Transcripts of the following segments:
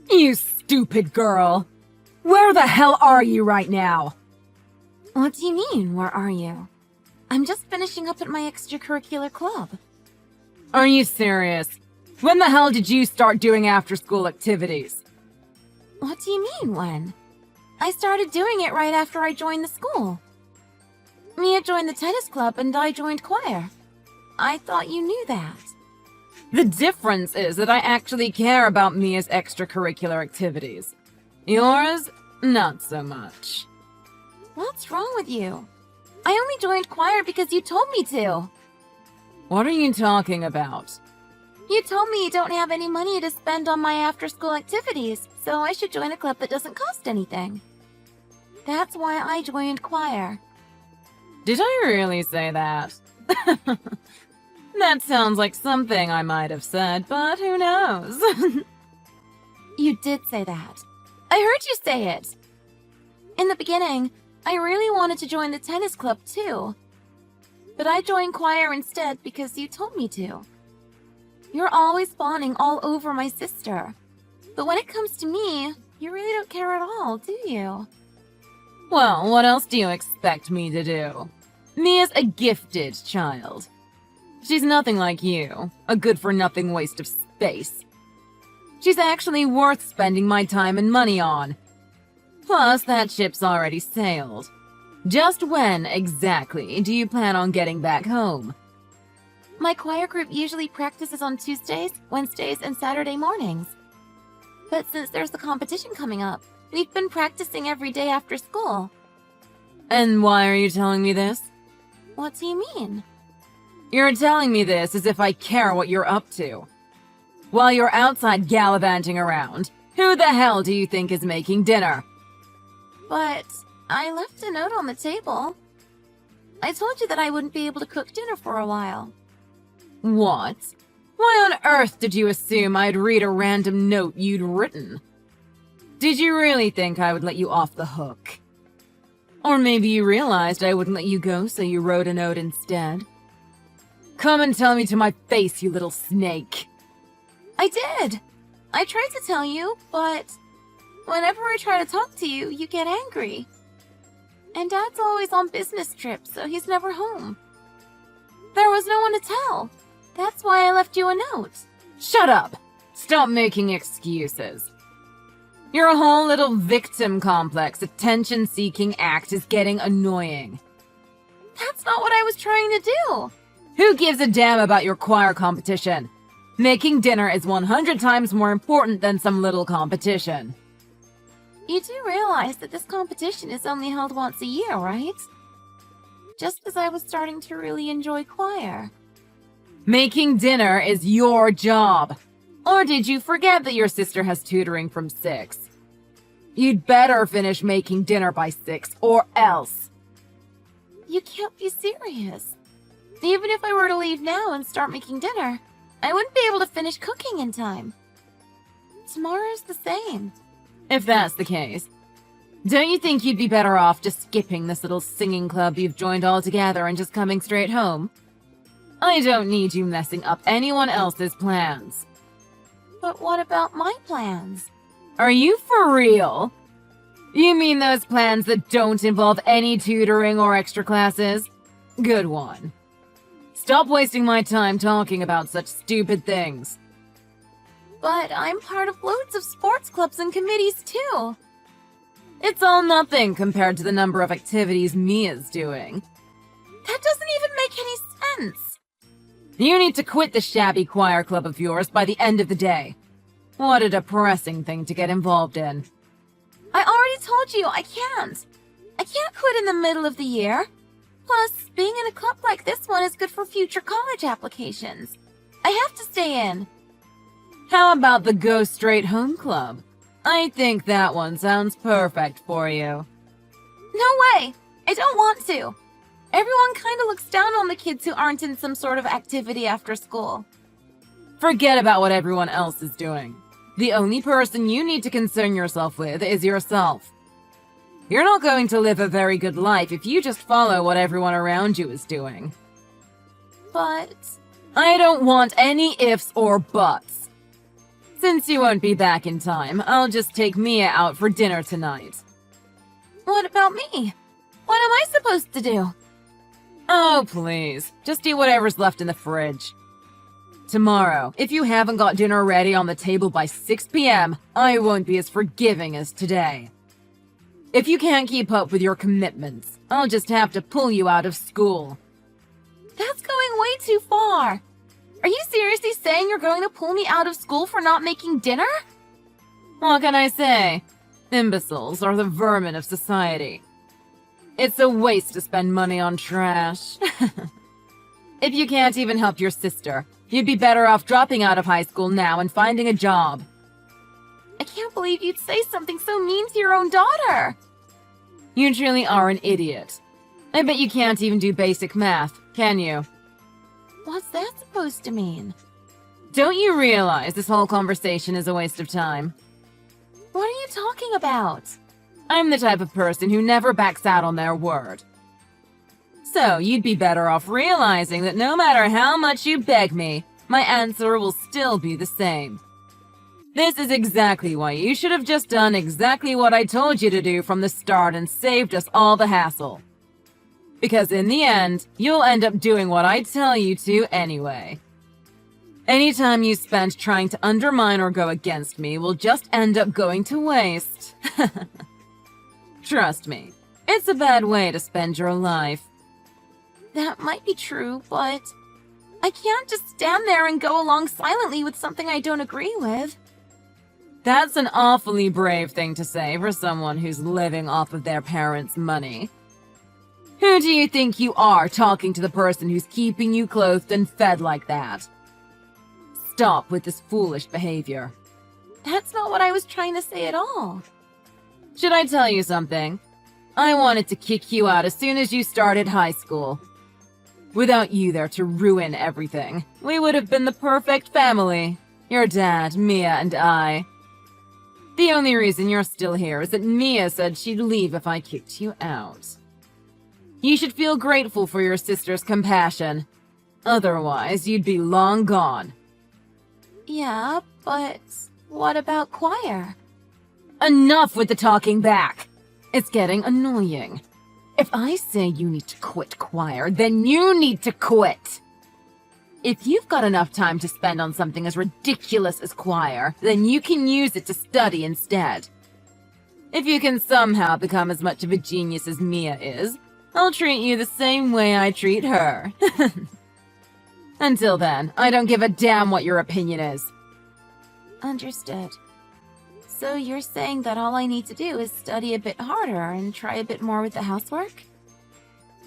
You stupid girl! Where the hell are you right now? What do you mean, where are you? I'm just finishing up at my extracurricular club. Are you serious? When the hell did you start doing after-school activities? What do you mean, when? I started doing it right after I joined the school. Mia joined the tennis club and I joined choir. I thought you knew that. The difference is that I actually care about Mia's extracurricular activities. Yours, not so much. What's wrong with you? I only joined choir because you told me to. What are you talking about? You told me you don't have any money to spend on my after-school activities, so I should join a club that doesn't cost anything. That's why I joined choir. Did I really say that? That sounds like something I might have said, but who knows? You did say that. I heard you say it. In the beginning, I really wanted to join the tennis club too. But I joined choir instead because you told me to. You're always fawning all over my sister. But when it comes to me, you really don't care at all, do you? Well, what else do you expect me to do? Mia's a gifted child. She's nothing like you, a good-for-nothing waste of space. She's actually worth spending my time and money on. Plus, that ship's already sailed. Just when, exactly, do you plan on getting back home? My choir group usually practices on Tuesdays, Wednesdays, and Saturday mornings. But since there's the competition coming up, we've been practicing every day after school. And why are you telling me this? What do you mean? You're telling me this as if I care what you're up to. While you're outside gallivanting around, who the hell do you think is making dinner? But I left a note on the table. I told you that I wouldn't be able to cook dinner for a while. What? Why on earth did you assume I'd read a random note you'd written? Did you really think I would let you off the hook? Or maybe you realized I wouldn't let you go, so you wrote a note instead? Come and tell me to my face, you little snake. I did. I tried to tell you, but whenever I try to talk to you, you get angry. And Dad's always on business trips, so he's never home. There was no one to tell. That's why I left you a note. Shut up! Stop making excuses. Your whole little victim complex, attention-seeking act is getting annoying. That's not what I was trying to do. Who gives a damn about your choir competition? Making dinner is 100 times more important than some little competition. You do realize that this competition is only held once a year, right? Just as I was starting to really enjoy choir. Making dinner is your job. Or did you forget that your sister has tutoring from 6? You'd better finish making dinner by 6, or else. You can't be serious. Even if I were to leave now and start making dinner, I wouldn't be able to finish cooking in time. Tomorrow's the same. If that's the case, don't you think you'd be better off just skipping this little singing club you've joined altogether and just coming straight home? I don't need you messing up anyone else's plans. But what about my plans? Are you for real? You mean those plans that don't involve any tutoring or extra classes? Good one. Stop wasting my time talking about such stupid things. But I'm part of loads of sports clubs and committees too. It's all nothing compared to the number of activities Mia's doing. That doesn't even make any sense. You need to quit the shabby choir club of yours by the end of the day. What a depressing thing to get involved in. I already told you I can't. I can't quit in the middle of the year. Plus, being in a club like this one is good for future college applications. I have to stay in. How about the Go Straight Home Club? I think that one sounds perfect for you. No way! I don't want to. Everyone kind of looks down on the kids who aren't in some sort of activity after school. Forget about what everyone else is doing. The only person you need to concern yourself with is yourself. You're not going to live a very good life if you just follow what everyone around you is doing. But I don't want any ifs or buts. Since you won't be back in time, I'll just take Mia out for dinner tonight. What about me? What am I supposed to do? Oh, please. Just eat whatever's left in the fridge. Tomorrow, if you haven't got dinner ready on the table by 6 p.m., I won't be as forgiving as today. If you can't keep up with your commitments, I'll just have to pull you out of school. That's going way too far. Are you seriously saying you're going to pull me out of school for not making dinner? What can I say? Imbeciles are the vermin of society. It's a waste to spend money on trash. If you can't even help your sister, you'd be better off dropping out of high school now and finding a job. I can't believe you'd say something so mean to your own daughter. You truly are an idiot. I bet you can't even do basic math, can you? What's that supposed to mean? Don't you realize this whole conversation is a waste of time? What are you talking about? I'm the type of person who never backs out on their word. So you'd be better off realizing that no matter how much you beg me, my answer will still be the same. This is exactly why you should have just done exactly what I told you to do from the start and saved us all the hassle. Because in the end, you'll end up doing what I tell you to anyway. Any time you spend trying to undermine or go against me will just end up going to waste. Trust me, it's a bad way to spend your life. That might be true, but I can't just stand there and go along silently with something I don't agree with. That's an awfully brave thing to say for someone who's living off of their parents' money. Who do you think you are talking to the person who's keeping you clothed and fed like that? Stop with this foolish behavior. That's not what I was trying to say at all. Should I tell you something? I wanted to kick you out as soon as you started high school. Without you there to ruin everything, we would have been the perfect family. Your dad, Mia, and I. The only reason you're still here is that Mia said she'd leave if I kicked you out. You should feel grateful for your sister's compassion. Otherwise, you'd be long gone. Yeah, but what about choir? Enough with the talking back. It's getting annoying. If I say you need to quit choir, then you need to quit. If you've got enough time to spend on something as ridiculous as choir, then you can use it to study instead. If you can somehow become as much of a genius as Mia is, I'll treat you the same way I treat her. Until then, I don't give a damn what your opinion is. Understood. So you're saying that all I need to do is study a bit harder and try a bit more with the housework?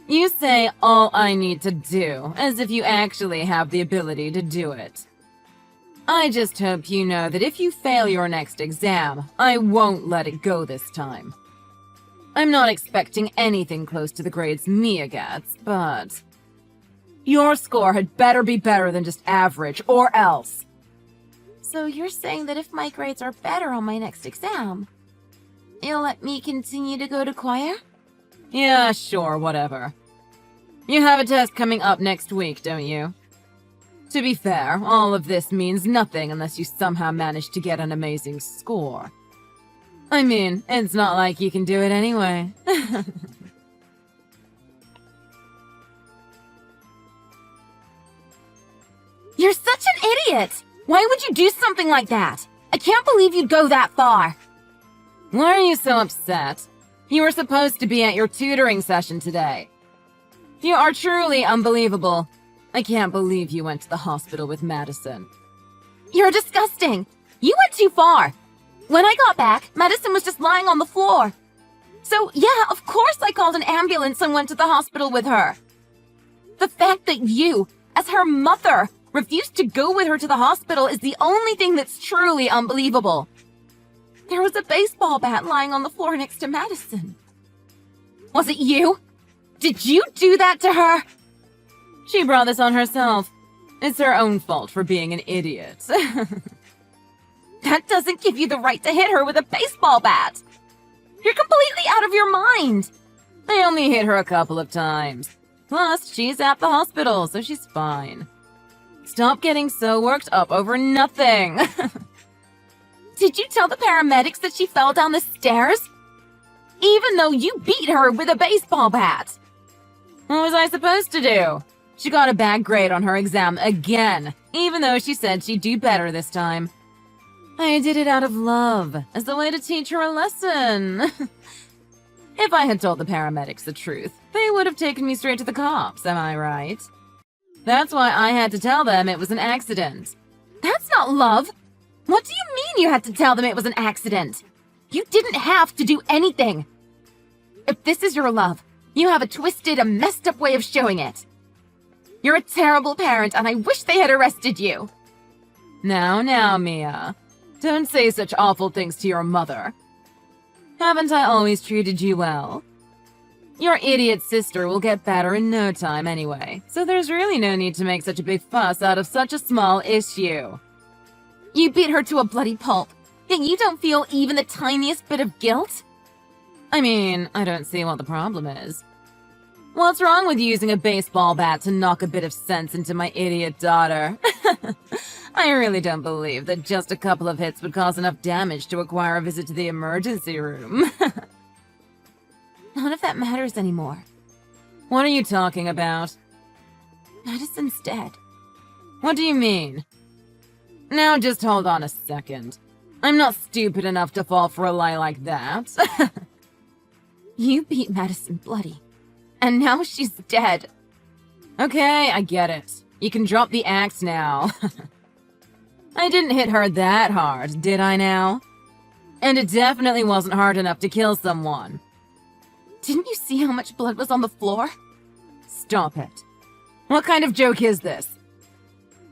You say all I need to do, as if you actually have the ability to do it. I just hope you know that if you fail your next exam, I won't let it go this time. I'm not expecting anything close to the grades Mia gets, but your score had better be better than just average, or else. So you're saying that if my grades are better on my next exam, you'll let me continue to go to choir? Yeah, sure, whatever. You have a test coming up next week, don't you? To be fair, all of this means nothing unless you somehow manage to get an amazing score. I mean, it's not like you can do it anyway. You're such an idiot! Why would you do something like that? I can't believe you'd go that far. Why are you so upset? You were supposed to be at your tutoring session today. You are truly unbelievable. I can't believe you went to the hospital with Madison. You're disgusting. You went too far. When I got back, Madison was just lying on the floor. So, yeah, of course I called an ambulance and went to the hospital with her. The fact that you, as her mother, refused to go with her to the hospital is the only thing that's truly unbelievable. There was a baseball bat lying on the floor next to Madison. Was it you? Did you do that to her? She brought this on herself. It's her own fault for being an idiot. That doesn't give you the right to hit her with a baseball bat. You're completely out of your mind. I only hit her a couple of times. Plus, she's at the hospital, so she's fine. Stop getting so worked up over nothing. Did you tell the paramedics that she fell down the stairs? Even though you beat her with a baseball bat. What was I supposed to do? She got a bad grade on her exam again, even though she said she'd do better this time. I did it out of love, as a way to teach her a lesson. If I had told the paramedics the truth, they would have taken me straight to the cops, am I right? That's why I had to tell them it was an accident. That's not love. What do you mean you had to tell them it was an accident? You didn't have to do anything. If this is your love, you have a twisted and messed up way of showing it. You're a terrible parent, and I wish they had arrested you. Now, Mia. Don't say such awful things to your mother. Haven't I always treated you well? Your idiot sister will get better in no time anyway, so there's really no need to make such a big fuss out of such a small issue. You beat her to a bloody pulp, yet you don't feel even the tiniest bit of guilt? I mean, I don't see what the problem is. What's wrong with using a baseball bat to knock a bit of sense into my idiot daughter? I really don't believe that just a couple of hits would cause enough damage to require a visit to the emergency room. None of that matters anymore. What are you talking about? Madison's dead. What do you mean? Now just hold on a second. I'm not stupid enough to fall for a lie like that. You beat Madison bloody, and now she's dead. Okay, I get it. You can drop the axe now. I didn't hit her that hard, did I now? And it definitely wasn't hard enough to kill someone. Didn't you see how much blood was on the floor? Stop it. What kind of joke is this?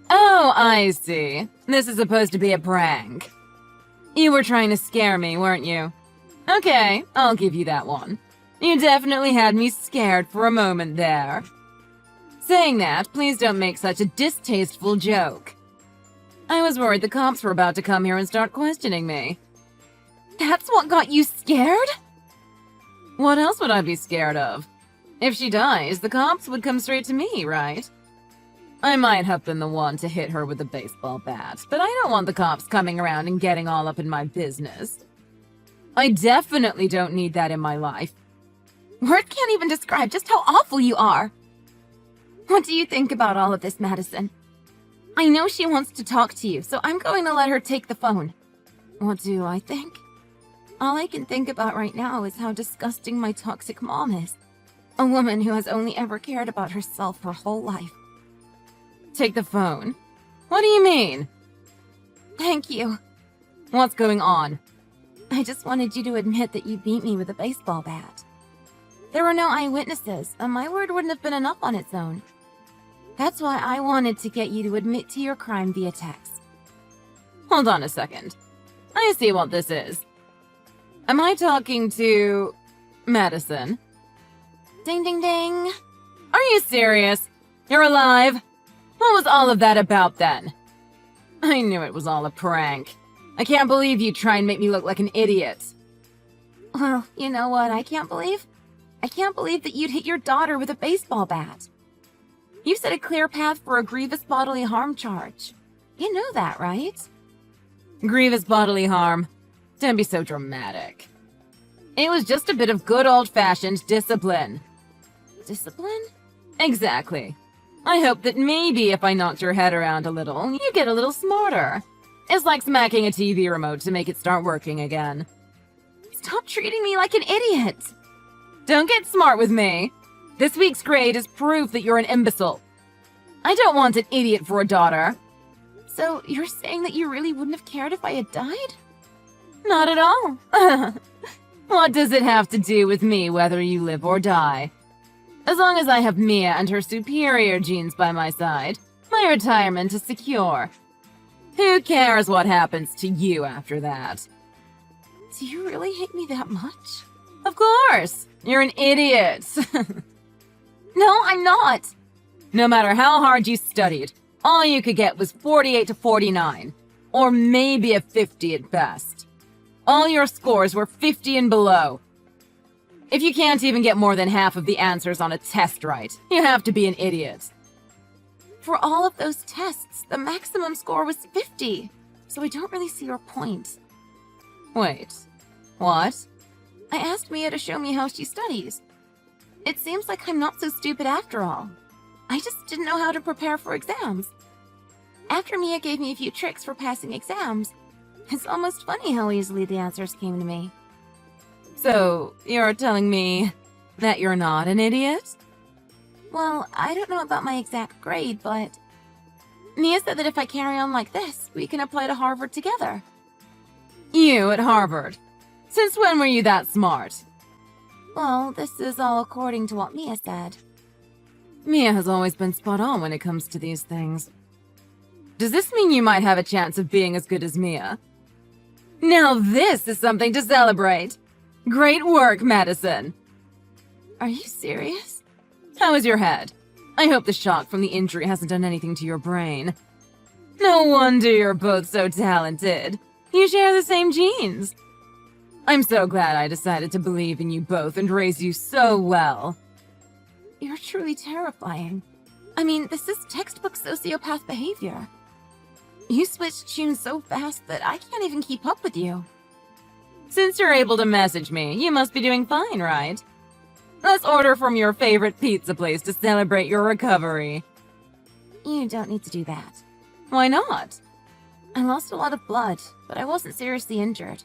Oh, I see. This is supposed to be a prank. You were trying to scare me, weren't you? Okay, I'll give you that one. You definitely had me scared for a moment there. Saying that, please don't make such a distasteful joke. I was worried the cops were about to come here and start questioning me. That's what got you scared? What else would I be scared of? If she dies, the cops would come straight to me, right? I might have been the one to hit her with a baseball bat, but I don't want the cops coming around and getting all up in my business. I definitely don't need that in my life. Words can't even describe just how awful you are. What do you think about all of this, Madison? I know she wants to talk to you, so I'm going to let her take the phone. What do I think? All I can think about right now is how disgusting my toxic mom is. A woman who has only ever cared about herself her whole life. Take the phone? What do you mean? Thank you. What's going on? I just wanted you to admit that you beat me with a baseball bat. There were no eyewitnesses, and my word wouldn't have been enough on its own. That's why I wanted to get you to admit to your crime via text. Hold on a second. I see what this is. Am I talking to... Madison? Ding, ding, ding. Are you serious? You're alive? What was all of that about then? I knew it was all a prank. I can't believe you try and make me look like an idiot. Well, you know what I can't believe? I can't believe that you'd hit your daughter with a baseball bat. You set a clear path for a grievous bodily harm charge. You know that, right? Grievous bodily harm. Don't be so dramatic. It was just a bit of good old-fashioned discipline. Discipline? Exactly. I hope that maybe if I knocked your head around a little, you get a little smarter. It's like smacking a TV remote to make it start working again. Stop treating me like an idiot! Don't get smart with me. This week's grade is proof that you're an imbecile. I don't want an idiot for a daughter. So you're saying that you really wouldn't have cared if I had died? Not at all. What does it have to do with me whether you live or die? As long as I have Mia and her superior genes by my side, my retirement is secure. Who cares what happens to you after that? Do you really hate me that much? Of course! You're an idiot! No, I'm not! No matter how hard you studied, all you could get was 48 to 49. Or maybe a 50 at best. All your scores were 50 and below. If you can't even get more than half of the answers on a test right, you have to be an idiot. For all of those tests, the maximum score was 50. So I don't really see your point. Wait, what? I asked Mia to show me how she studies. It seems like I'm not so stupid after all. I just didn't know how to prepare for exams. After Mia gave me a few tricks for passing exams, it's almost funny how easily the answers came to me. So, you're telling me that you're not an idiot? Well, I don't know about my exact grade, but Mia said that if I carry on like this, we can apply to Harvard together. You at Harvard? Since when were you that smart? Well, this is all according to what Mia said. Mia has always been spot on when it comes to these things. Does this mean you might have a chance of being as good as Mia? Now this is something to celebrate! Great work, Madison! Are you serious? How is your head? I hope the shock from the injury hasn't done anything to your brain. No wonder you're both so talented. You share the same genes. I'm so glad I decided to believe in you both and raise you so well. You're truly terrifying. I mean, this is textbook sociopath behavior. You switch tunes so fast that I can't even keep up with you. Since you're able to message me, you must be doing fine, right? Let's order from your favorite pizza place to celebrate your recovery. You don't need to do that. Why not? I lost a lot of blood, but I wasn't seriously injured.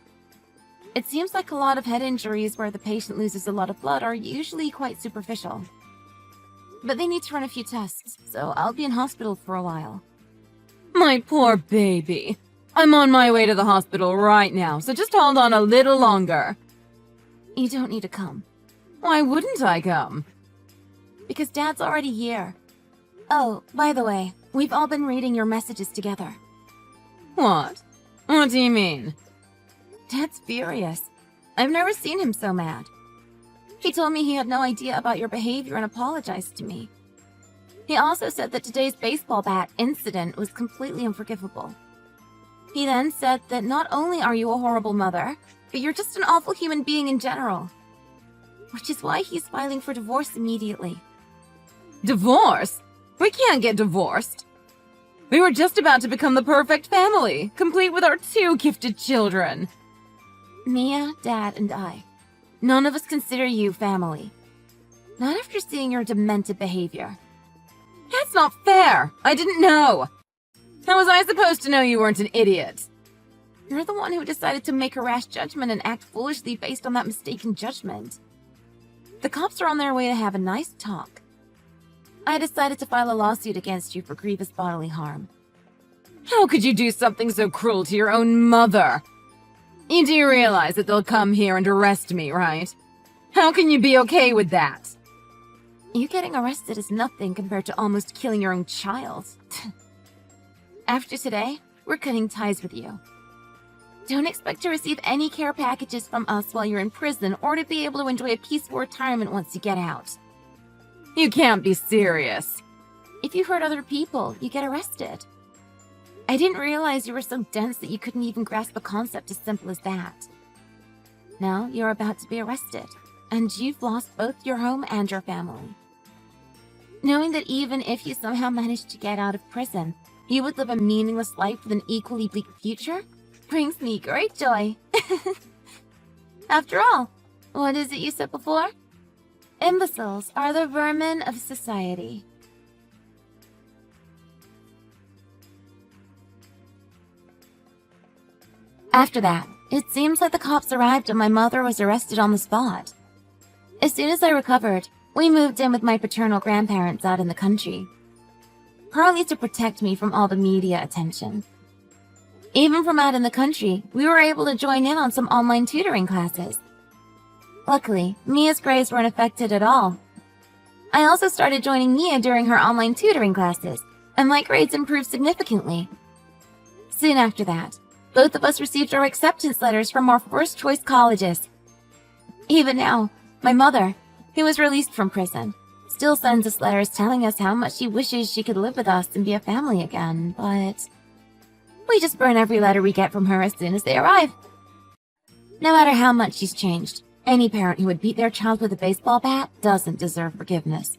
It seems like a lot of head injuries where the patient loses a lot of blood are usually quite superficial. But they need to run a few tests, so I'll be in hospital for a while. My poor baby. I'm on my way to the hospital right now, so just hold on a little longer. You don't need to come. Why wouldn't I come? Because Dad's already here. Oh, by the way, we've all been reading your messages together. What? What do you mean? Dad's furious. I've never seen him so mad. He told me he had no idea about your behavior and apologized to me. He also said that today's baseball bat incident was completely unforgivable. He then said that not only are you a horrible mother, but you're just an awful human being in general. Which is why he's filing for divorce immediately. Divorce? We can't get divorced. We were just about to become the perfect family, complete with our 2 gifted children. Mia, Dad, and I. None of us consider you family. Not after seeing your demented behavior. That's not fair! I didn't know! How was I supposed to know you weren't an idiot? You're the one who decided to make a rash judgment and act foolishly based on that mistaken judgment. The cops are on their way to have a nice talk. I decided to file a lawsuit against you for grievous bodily harm. How could you do something so cruel to your own mother? You do realize that they'll come here and arrest me, right? How can you be okay with that? You getting arrested is nothing compared to almost killing your own child. After today, we're cutting ties with you. Don't expect to receive any care packages from us while you're in prison or to be able to enjoy a peaceful retirement once you get out. You can't be serious. If you hurt other people, you get arrested. I didn't realize you were so dense that you couldn't even grasp a concept as simple as that. Now you're about to be arrested, and you've lost both your home and your family. Knowing that even if you somehow managed to get out of prison, you would live a meaningless life with an equally bleak future brings me great joy. After all, what is it you said before? Imbeciles are the vermin of society. After that, it seems like the cops arrived and my mother was arrested on the spot. As soon as I recovered, we moved in with my paternal grandparents out in the country. Partly to protect me from all the media attention. Even from out in the country, we were able to join in on some online tutoring classes. Luckily, Mia's grades weren't affected at all. I also started joining Mia during her online tutoring classes, and my grades improved significantly. Soon after that, both of us received our acceptance letters from our first-choice colleges. Even now, my mother, who was released from prison, still sends us letters telling us how much she wishes she could live with us and be a family again, but we just burn every letter we get from her as soon as they arrive. No matter how much she's changed, any parent who would beat their child with a baseball bat doesn't deserve forgiveness.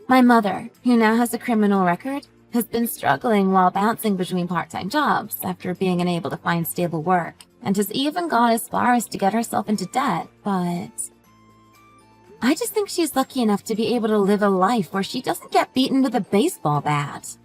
My mother, who now has a criminal record, has been struggling while bouncing between part-time jobs after being unable to find stable work. and has even gone as far as to get herself into debt, but I just think she's lucky enough to be able to live a life where she doesn't get beaten with a baseball bat.